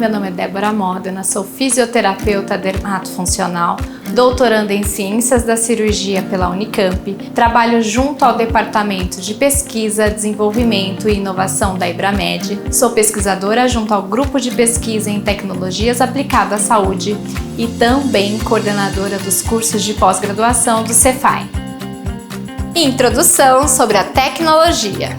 meu nome é Débora Modena, sou fisioterapeuta dermatofuncional, doutoranda em Ciências da Cirurgia pela Unicamp, trabalho junto ao Departamento de Pesquisa, Desenvolvimento e Inovação da IBRAMED, sou pesquisadora junto ao Grupo de Pesquisa em Tecnologias Aplicadas à Saúde e também coordenadora dos cursos de pós-graduação do Cefai. Introdução sobre a tecnologia.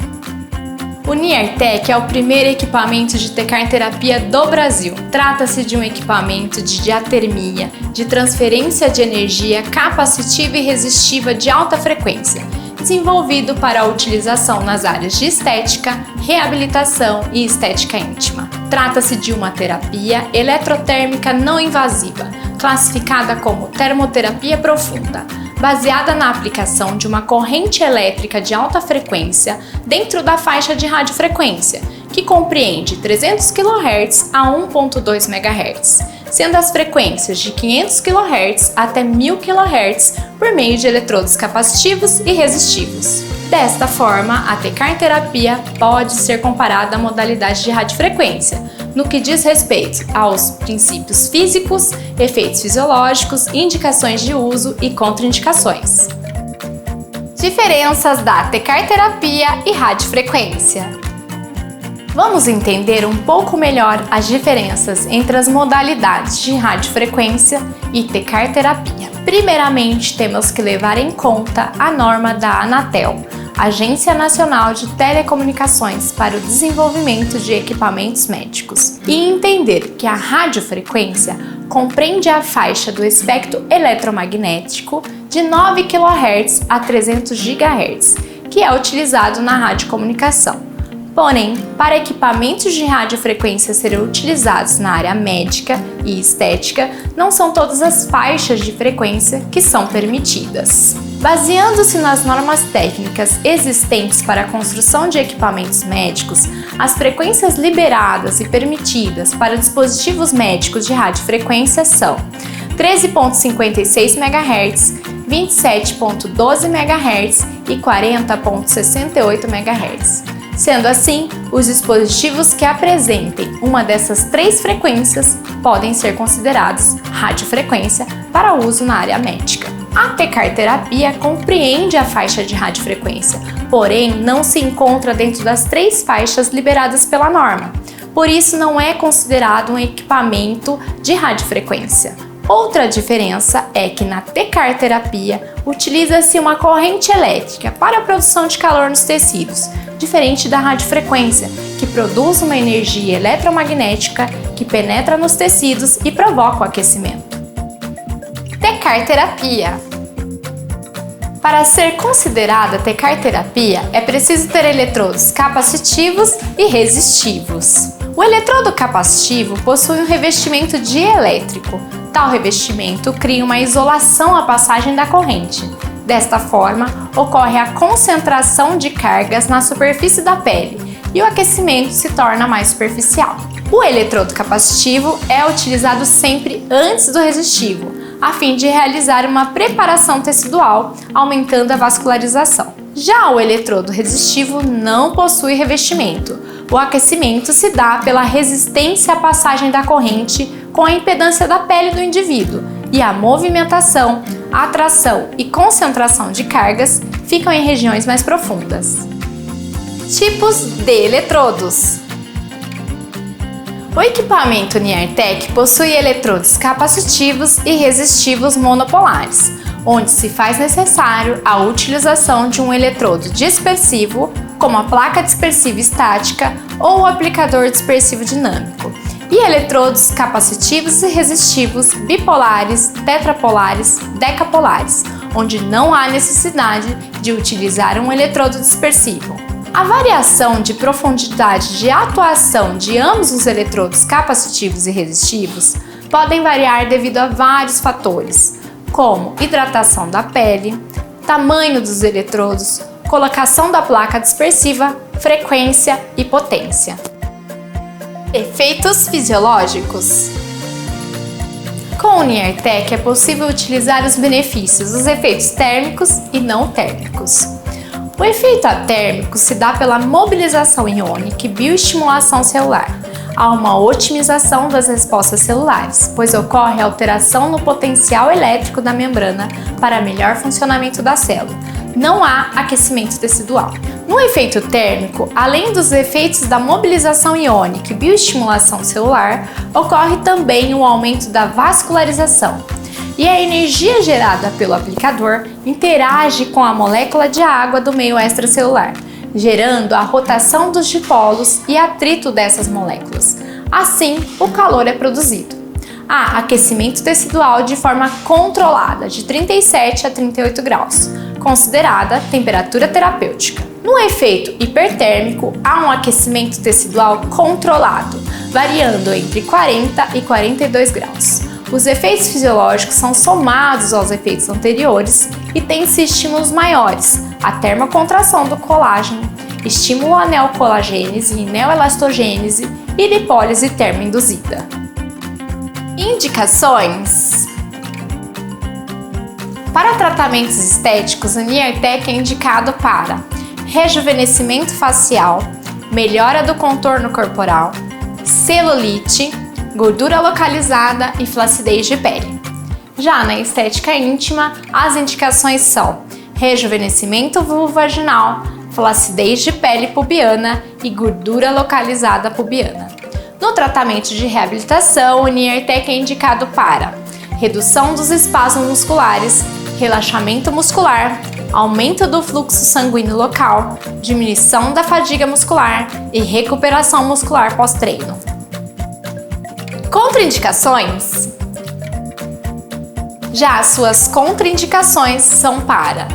O NIARTEC é o primeiro equipamento de tecarterapia do Brasil. Trata-se de um equipamento de diatermia, de transferência de energia capacitiva e resistiva de alta frequência, desenvolvido para a utilização nas áreas de estética, reabilitação e estética íntima. Trata-se de uma terapia eletrotérmica não invasiva, classificada como termoterapia profunda, baseada na aplicação de uma corrente elétrica de alta frequência dentro da faixa de radiofrequência, que compreende 300 kHz a 1.2 MHz, sendo as frequências de 500 kHz até 1000 kHz por meio de eletrodos capacitivos e resistivos. Desta forma, a tecarterapia pode ser comparada à modalidade de radiofrequência, no que diz respeito aos princípios físicos, efeitos fisiológicos, indicações de uso e contraindicações. Diferenças da tecarterapia e radiofrequência. Vamos entender um pouco melhor as diferenças entre as modalidades de radiofrequência e tecarterapia. Primeiramente, temos que levar em conta a norma da Anatel, Agência Nacional de Telecomunicações para o Desenvolvimento de Equipamentos Médicos, e entender que a radiofrequência compreende a faixa do espectro eletromagnético de 9 kHz a 300 GHz, que é utilizado na radiocomunicação. Porém, para equipamentos de radiofrequência serem utilizados na área médica e estética, não são todas as faixas de frequência que são permitidas. Baseando-se nas normas técnicas existentes para a construção de equipamentos médicos, as frequências liberadas e permitidas para dispositivos médicos de radiofrequência são 13.56 MHz, 27.12 MHz e 40.68 MHz. Sendo assim, os dispositivos que apresentem uma dessas três frequências podem ser considerados radiofrequência para uso na área médica. A tecarterapia compreende a faixa de radiofrequência, porém não se encontra dentro das três faixas liberadas pela norma. Por isso, não é considerado um equipamento de radiofrequência. Outra diferença é que na tecarterapia utiliza-se uma corrente elétrica para a produção de calor nos tecidos, diferente da radiofrequência, que produz uma energia eletromagnética que penetra nos tecidos e provoca o aquecimento. Tecarterapia. Para ser considerada tecarterapia, é preciso ter eletrodos capacitivos e resistivos. O eletrodo capacitivo possui um revestimento dielétrico. Tal revestimento cria uma isolação à passagem da corrente. Desta forma, ocorre a concentração de cargas na superfície da pele e o aquecimento se torna mais superficial. O eletrodo capacitivo é utilizado sempre antes do resistivo, a fim de realizar uma preparação tecidual, aumentando a vascularização. Já o eletrodo resistivo não possui revestimento. O aquecimento se dá pela resistência à passagem da corrente com a impedância da pele do indivíduo, e a movimentação, atração e concentração de cargas ficam em regiões mais profundas. Tipos de eletrodos. O equipamento NIARTEC possui eletrodos capacitivos e resistivos monopolares, onde se faz necessário a utilização de um eletrodo dispersivo, como a placa dispersiva estática ou o aplicador dispersivo dinâmico, e eletrodos capacitivos e resistivos bipolares, tetrapolares, decapolares, onde não há necessidade de utilizar um eletrodo dispersivo. A variação de profundidade de atuação de ambos os eletrodos capacitivos e resistivos podem variar devido a vários fatores, como hidratação da pele, tamanho dos eletrodos, colocação da placa dispersiva, frequência e potência. Efeitos fisiológicos. Com o NIARTEC é possível utilizar os benefícios dos efeitos térmicos e não térmicos. O efeito atérmico se dá pela mobilização iônica e bioestimulação celular, há uma otimização das respostas celulares, pois ocorre alteração no potencial elétrico da membrana para melhor funcionamento da célula. Não há aquecimento tecidual. No efeito térmico, além dos efeitos da mobilização iônica e bioestimulação celular, ocorre também o aumento da vascularização. E a energia gerada pelo aplicador interage com a molécula de água do meio extracelular, gerando a rotação dos dipolos e atrito dessas moléculas. Assim, o calor é produzido. Há aquecimento tecidual de forma controlada, de 37 a 38 graus, considerada temperatura terapêutica. No efeito hipertérmico, há um aquecimento tecidual controlado, variando entre 40 e 42 graus. Os efeitos fisiológicos são somados aos efeitos anteriores e têm-se estímulos maiores, a termocontração do colágeno, estímulo à neocolagênese e neoelastogênese e lipólise termoinduzida. Indicações: para tratamentos estéticos, o Niartec é indicado para rejuvenescimento facial, melhora do contorno corporal, celulite, gordura localizada e flacidez de pele. Já na estética íntima, as indicações são rejuvenescimento vulvovaginal, flacidez de pele pubiana e gordura localizada pubiana. No tratamento de reabilitação, o Niartec é indicado para redução dos espasmos musculares, relaxamento muscular, aumento do fluxo sanguíneo local, diminuição da fadiga muscular e recuperação muscular pós-treino. Contraindicações: já as suas contraindicações são para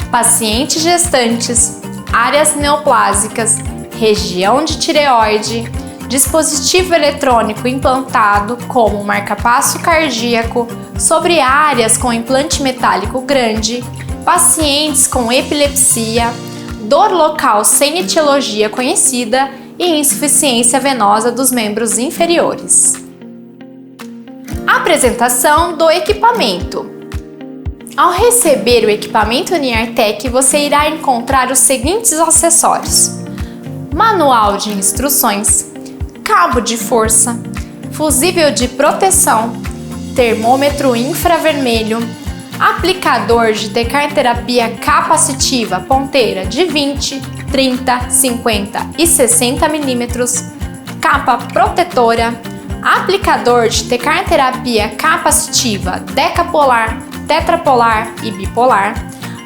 pacientes gestantes, áreas neoplásicas, região de tireoide, dispositivo eletrônico implantado como marca-passo cardíaco sobre áreas com implante metálico grande, pacientes com epilepsia, dor local sem etiologia conhecida e insuficiência venosa dos membros inferiores. Apresentação do equipamento. Ao receber o equipamento Niartec, você irá encontrar os seguintes acessórios: manual de instruções, cabo de força, fusível de proteção, termômetro infravermelho, aplicador de tecarterapia capacitiva ponteira de 20, 30, 50 e 60 mm, capa protetora, aplicador de tecarterapia capacitiva decapolar, tetrapolar e bipolar,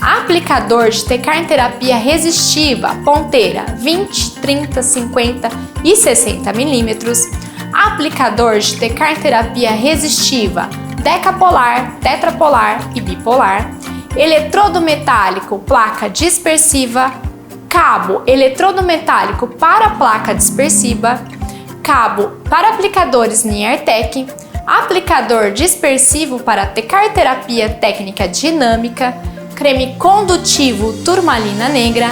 aplicador de tecarterapia resistiva ponteira 20, 30, 50 e 60 mm, aplicador de tecarterapia resistiva decapolar, tetrapolar e bipolar, eletrodo metálico placa dispersiva, cabo eletrodo metálico para placa dispersiva, cabo para aplicadores Niartec, aplicador dispersivo para tecarterapia técnica dinâmica, creme condutivo turmalina negra,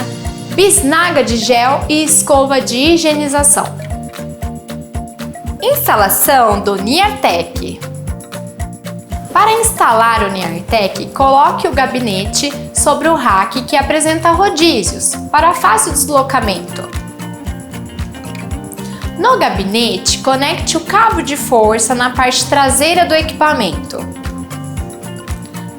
bisnaga de gel e escova de higienização. Instalação do Niartec. Para instalar o Niartec, coloque o gabinete sobre o rack que apresenta rodízios para fácil deslocamento. No gabinete, conecte o cabo de força na parte traseira do equipamento.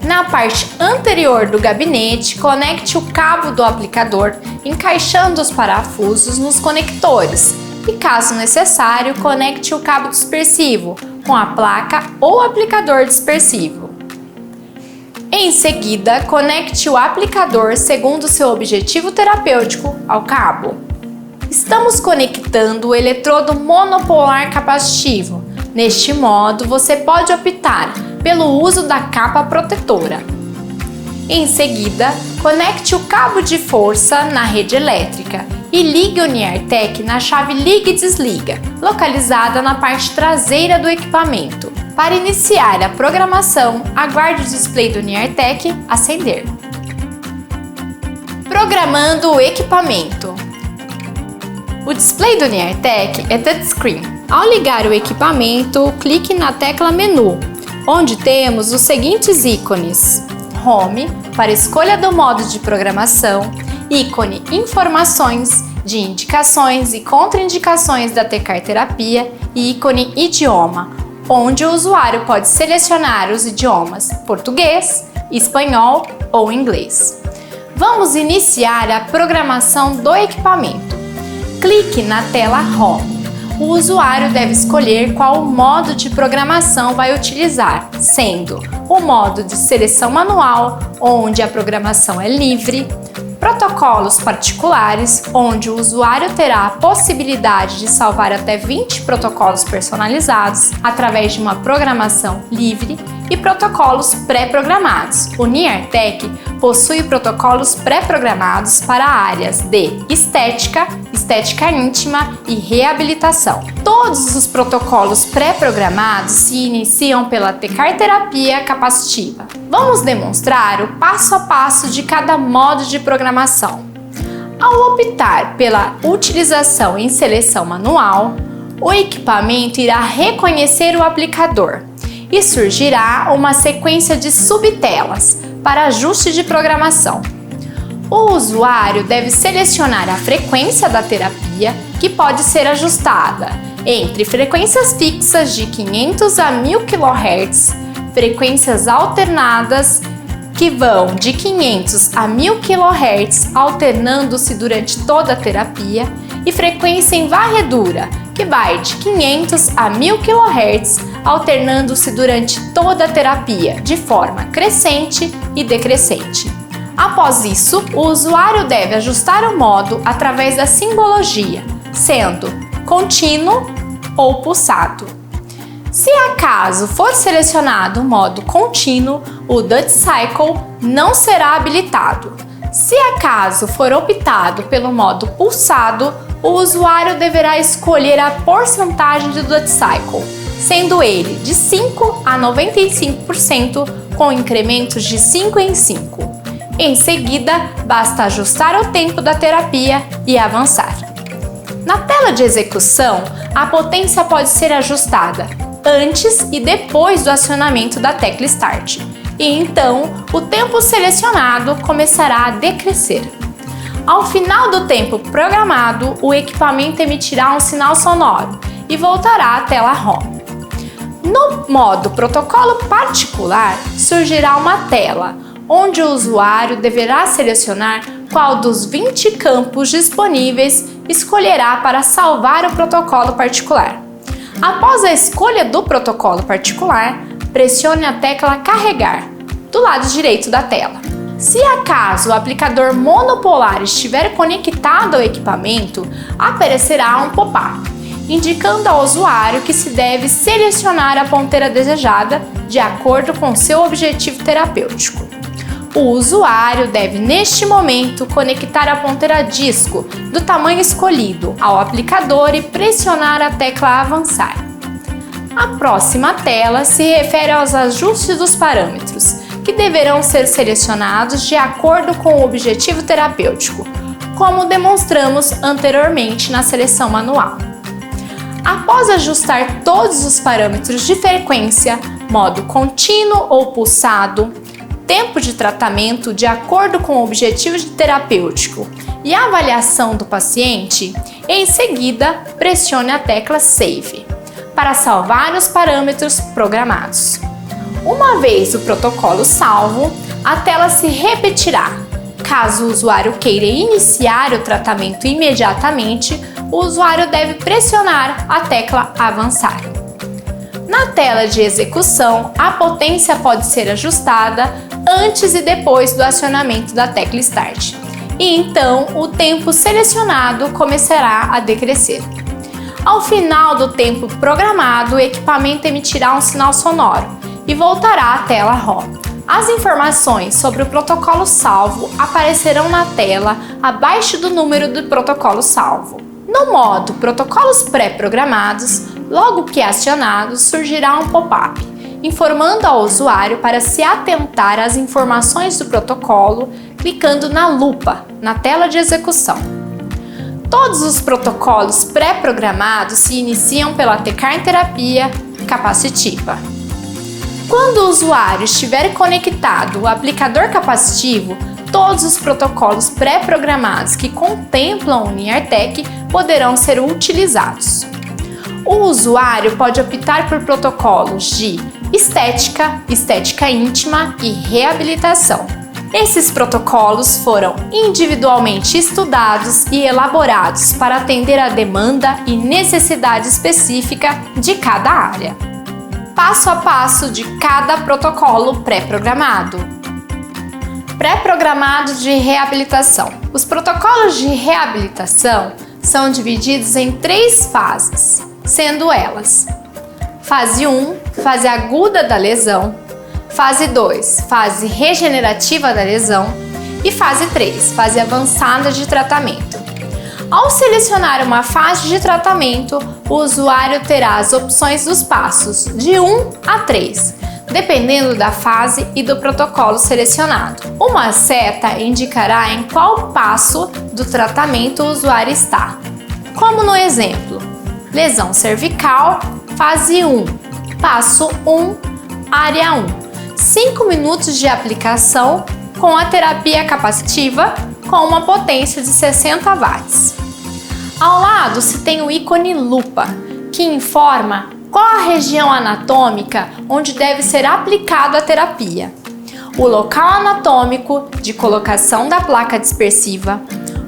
Na parte anterior do gabinete, conecte o cabo do aplicador, encaixando os parafusos nos conectores e, caso necessário, conecte o cabo dispersivo com a placa ou aplicador dispersivo. Em seguida, conecte o aplicador segundo seu objetivo terapêutico ao cabo. Estamos conectando o eletrodo monopolar capacitivo. Neste modo, você pode optar pelo uso da capa protetora. Em seguida, conecte o cabo de força na rede elétrica e ligue o Niartec na chave liga e desliga, localizada na parte traseira do equipamento. Para iniciar a programação, aguarde o display do Niartec acender. Programando o equipamento. O display do Niartec é touchscreen. Ao ligar o equipamento, clique na tecla Menu, onde temos os seguintes ícones: Home, para escolha do modo de programação, ícone Informações, de indicações e contraindicações da T-Carterapia e ícone Idioma, onde o usuário pode selecionar os idiomas português, espanhol ou inglês. Vamos iniciar a programação do equipamento. Clique na tela Home. O usuário deve escolher qual modo de programação vai utilizar, sendo o modo de seleção manual, onde a programação é livre, protocolos particulares, onde o usuário terá a possibilidade de salvar até 20 protocolos personalizados através de uma programação livre, e protocolos pré-programados. O NIARTec possui protocolos pré-programados para áreas de estética, estética íntima e reabilitação. Todos os protocolos pré-programados se iniciam pela T-Carterapia capacitiva. Vamos demonstrar o passo a passo de cada modo de programação. Ao optar pela utilização em seleção manual, o equipamento irá reconhecer o aplicador e surgirá uma sequência de subtelas para ajuste de programação. O usuário deve selecionar a frequência da terapia, que pode ser ajustada entre frequências fixas de 500 a 1000 kHz, frequências alternadas que vão de 500 a 1000 kHz, alternando-se durante toda a terapia, e frequência em varredura, que vai de 500 a 1000 kHz, alternando-se durante toda a terapia, de forma crescente e decrescente. Após isso, o usuário deve ajustar o modo através da simbologia, sendo contínuo ou pulsado. Se acaso for selecionado o modo contínuo, o Dutch Cycle não será habilitado. Se acaso for optado pelo modo pulsado, o usuário deverá escolher a porcentagem de Dutch Cycle, sendo ele de 5 a 95%, com incrementos de 5 em 5. Em seguida, basta ajustar o tempo da terapia e avançar. Na tela de execução, a potência pode ser ajustada antes e depois do acionamento da tecla Start, e então o tempo selecionado começará a decrescer. Ao final do tempo programado, o equipamento emitirá um sinal sonoro e voltará à tela Home. No modo protocolo particular, surgirá uma tela, onde o usuário deverá selecionar qual dos 20 campos disponíveis escolherá para salvar o protocolo particular. Após a escolha do protocolo particular, pressione a tecla Carregar, do lado direito da tela. Se acaso o aplicador monopolar estiver conectado ao equipamento, aparecerá um pop-up, indicando ao usuário que se deve selecionar a ponteira desejada de acordo com seu objetivo terapêutico. O usuário deve, neste momento, conectar a ponteira disco do tamanho escolhido ao aplicador e pressionar a tecla Avançar. A próxima tela se refere aos ajustes dos parâmetros, que deverão ser selecionados de acordo com o objetivo terapêutico, como demonstramos anteriormente na seleção manual. Após ajustar todos os parâmetros de frequência, modo contínuo ou pulsado, tempo de tratamento de acordo com o objetivo terapêutico e a avaliação do paciente, em seguida pressione a tecla Save para salvar os parâmetros programados. Uma vez o protocolo salvo, a tela se repetirá. Caso o usuário queira iniciar o tratamento imediatamente, o usuário deve pressionar a tecla Avançar. Na tela de execução, a potência pode ser ajustada antes e depois do acionamento da tecla Start, e então o tempo selecionado começará a decrescer. Ao final do tempo programado, o equipamento emitirá um sinal sonoro e voltará à tela Home. As informações sobre o protocolo salvo aparecerão na tela abaixo do número do protocolo salvo. No modo Protocolos pré-programados, logo que acionado, surgirá um pop-up, informando ao usuário para se atentar às informações do protocolo, clicando na lupa na tela de execução. Todos os protocolos pré-programados se iniciam pela T-Carterapia capacitiva. Quando o usuário estiver conectado ao aplicador capacitivo, todos os protocolos pré-programados que contemplam o NIARTEC poderão ser utilizados. O usuário pode optar por protocolos de estética, estética íntima e reabilitação. Esses protocolos foram individualmente estudados e elaborados para atender a demanda e necessidade específica de cada área. Passo a passo de cada protocolo pré-programado. Pré-programado de reabilitação. Os protocolos de reabilitação são divididos em 3 fases, sendo elas: fase 1, fase aguda da lesão; fase 2, fase regenerativa da lesão; e fase 3, fase avançada de tratamento. Ao selecionar uma fase de tratamento, o usuário terá as opções dos passos de 1 a 3, dependendo da fase e do protocolo selecionado. Uma seta indicará em qual passo do tratamento o usuário está, como no exemplo: lesão cervical, fase 1, passo 1, área 1, 5 minutos de aplicação com a terapia capacitiva com uma potência de 60 watts. Ao lado se tem o ícone lupa, que informa qual a região anatômica onde deve ser aplicada a terapia, o local anatômico de colocação da placa dispersiva,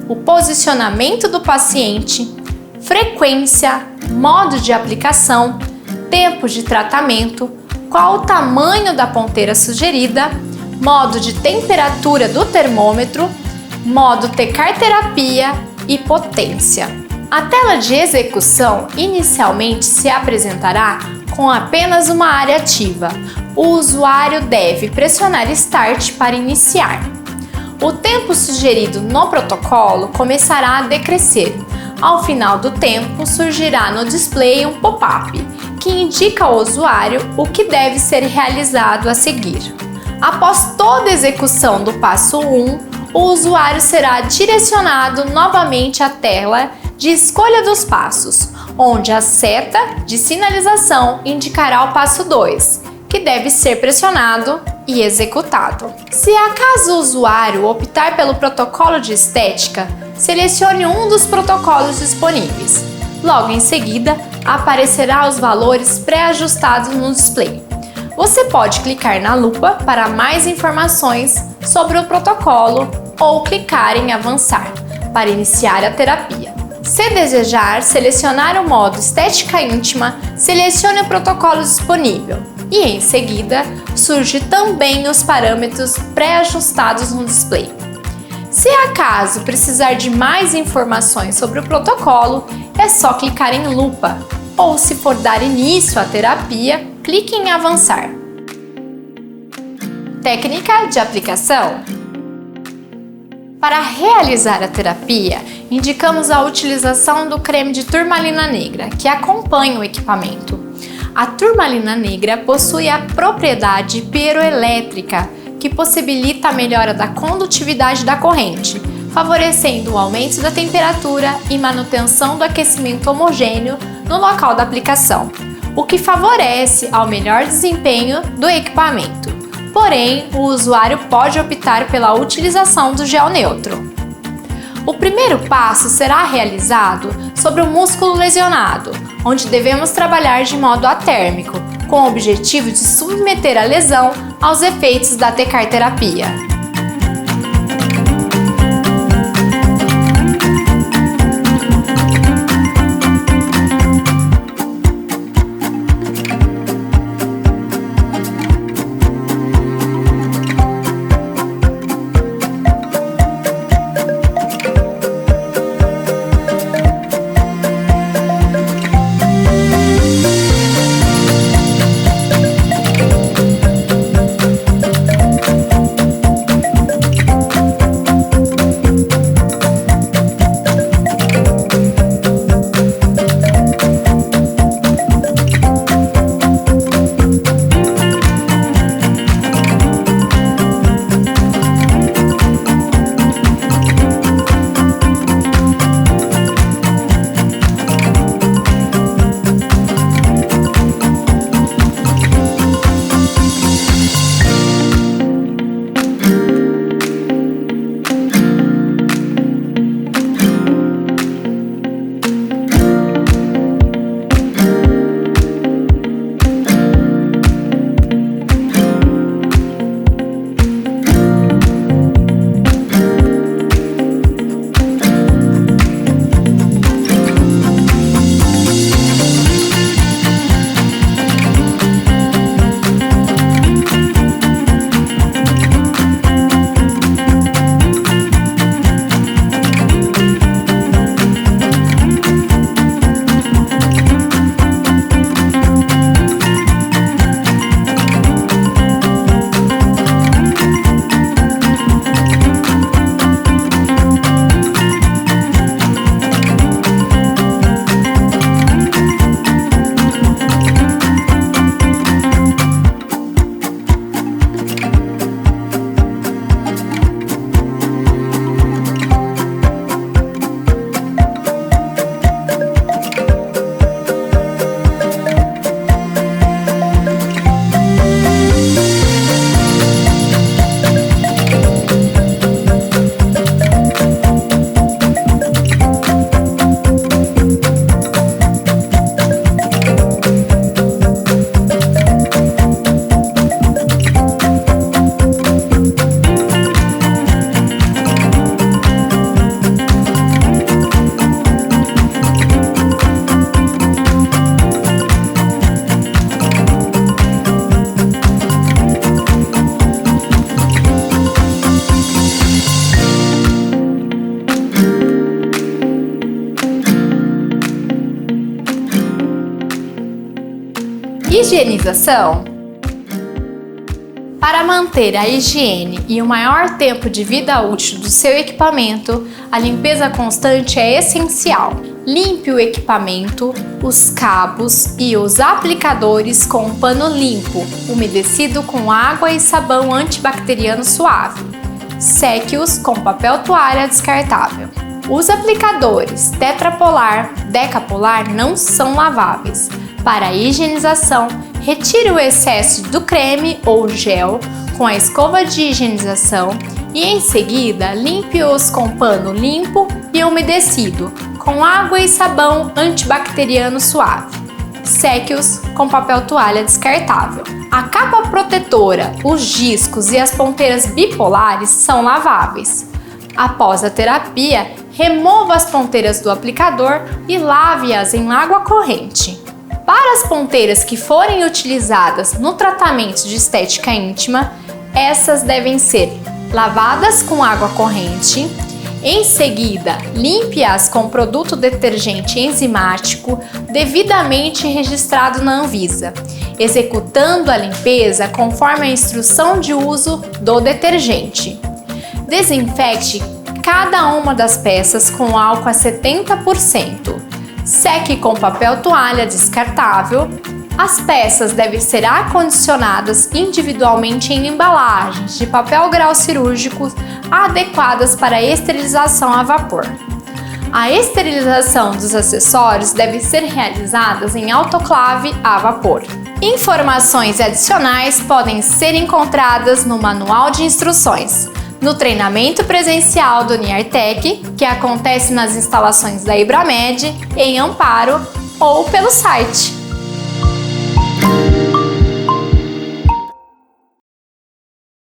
o posicionamento do paciente, frequência, modo de aplicação, tempo de tratamento, qual o tamanho da ponteira sugerida, modo de temperatura do termômetro, modo tecar terapia e potência. A tela de execução inicialmente se apresentará com apenas uma área ativa. O usuário deve pressionar Start para iniciar. O tempo sugerido no protocolo começará a decrescer. Ao final do tempo, surgirá no display um pop-up que indica ao usuário o que deve ser realizado a seguir. Após toda a execução do passo 1, o usuário será direcionado novamente à tela de escolha dos passos, onde a seta de sinalização indicará o passo 2, que deve ser pressionado e executado. Se acaso o usuário optar pelo protocolo de estética, selecione um dos protocolos disponíveis. Logo em seguida, aparecerá os valores pré-ajustados no display. Você pode clicar na lupa para mais informações sobre o protocolo ou clicar em avançar para iniciar a terapia. Se desejar selecionar o modo estética íntima, selecione o protocolo disponível e em seguida surge também os parâmetros pré-ajustados no display. Se acaso precisar de mais informações sobre o protocolo, é só clicar em lupa, ou se for dar início à terapia, clique em avançar. Técnica de aplicação. Para realizar a terapia, indicamos a utilização do creme de turmalina negra, que acompanha o equipamento. A turmalina negra possui a propriedade piroelétrica, que possibilita a melhora da condutividade da corrente, favorecendo o aumento da temperatura e manutenção do aquecimento homogêneo no local da aplicação, o que favorece ao melhor desempenho do equipamento. Porém, o usuário pode optar pela utilização do gel neutro. O primeiro passo será realizado sobre o músculo lesionado, onde devemos trabalhar de modo atérmico, com o objetivo de submeter a lesão aos efeitos da tecar terapia. Higienização. Para manter a higiene e o maior tempo de vida útil do seu equipamento, a limpeza constante é essencial. Limpe o equipamento, os cabos e os aplicadores com um pano limpo, umedecido com água e sabão antibacteriano suave. Seque-os com papel toalha descartável. Os aplicadores tetrapolar, decapolar não são laváveis. Para a higienização, retire o excesso do creme ou gel com a escova de higienização e, em seguida, limpe-os com pano limpo e umedecido, com água e sabão antibacteriano suave. Seque-os com papel toalha descartável. A capa protetora, os discos e as ponteiras bipolares são laváveis. Após a terapia, remova as ponteiras do aplicador e lave-as em água corrente. Para as ponteiras que forem utilizadas no tratamento de estética íntima, essas devem ser lavadas com água corrente. Em seguida, limpe-as com produto detergente enzimático devidamente registrado na Anvisa, executando a limpeza conforme a instrução de uso do detergente. Desinfecte cada uma das peças com álcool a 70%. Seque com papel toalha descartável. As peças devem ser acondicionadas individualmente em embalagens de papel grau cirúrgico adequadas para esterilização a vapor. A esterilização dos acessórios deve ser realizada em autoclave a vapor. Informações adicionais podem ser encontradas no Manual de Instruções, no treinamento presencial do Niartec, que acontece nas instalações da Ibramed, em Amparo, ou pelo site